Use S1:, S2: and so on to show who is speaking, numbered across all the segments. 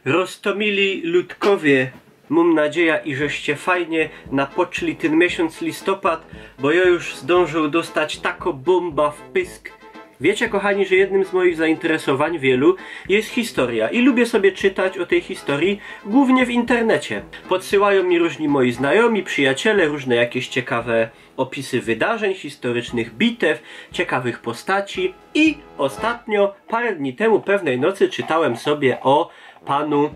S1: Roztomili ludkowie, mam nadzieję, i żeście fajnie napoczli ten miesiąc listopad, bo ja już zdążył dostać tako bomba w pysk. Wiecie, kochani, że jednym z moich zainteresowań wielu jest historia i lubię sobie czytać o tej historii głównie w internecie. Podsyłają mi różni moi znajomi, przyjaciele, różne jakieś ciekawe opisy wydarzeń historycznych, bitew, ciekawych postaci i ostatnio, parę dni temu, pewnej nocy czytałem sobie o panu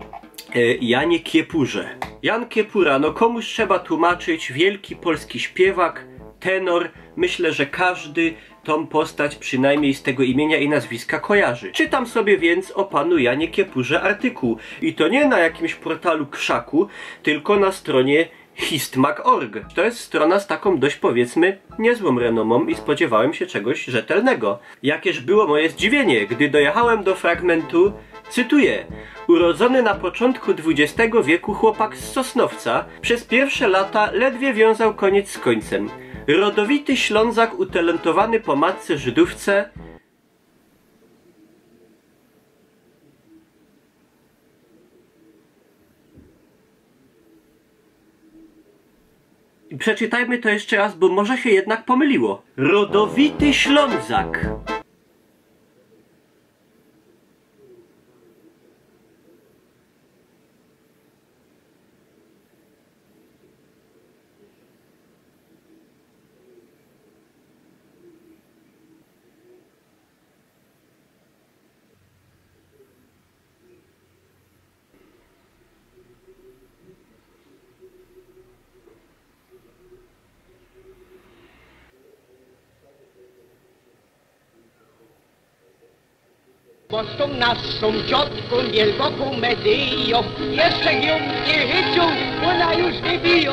S1: Janie Kiepurze. Jan Kiepura, no komuś trzeba tłumaczyć, wielki polski śpiewak, tenor. Myślę, że każdy tą postać przynajmniej z tego imienia i nazwiska kojarzy. Czytam sobie więc o panu Janie Kiepurze artykuł. I to nie na jakimś portalu Krzaku, tylko na stronie histmag.org. To jest strona z taką dość, powiedzmy, niezłą renomą i spodziewałem się czegoś rzetelnego. Jakież było moje zdziwienie, gdy dojechałem do fragmentu, cytuję: urodzony na początku XX wieku chłopak z Sosnowca przez pierwsze lata ledwie wiązał koniec z końcem. Rodowity Ślązak utalentowany po matce Żydówce, i przeczytajmy to jeszcze raz, bo może się jednak pomyliło. Rodowity Ślązak.
S2: Bo z tą naszą ciotką wielką medyją jeszcze ją nie chycił, ona już nie biją.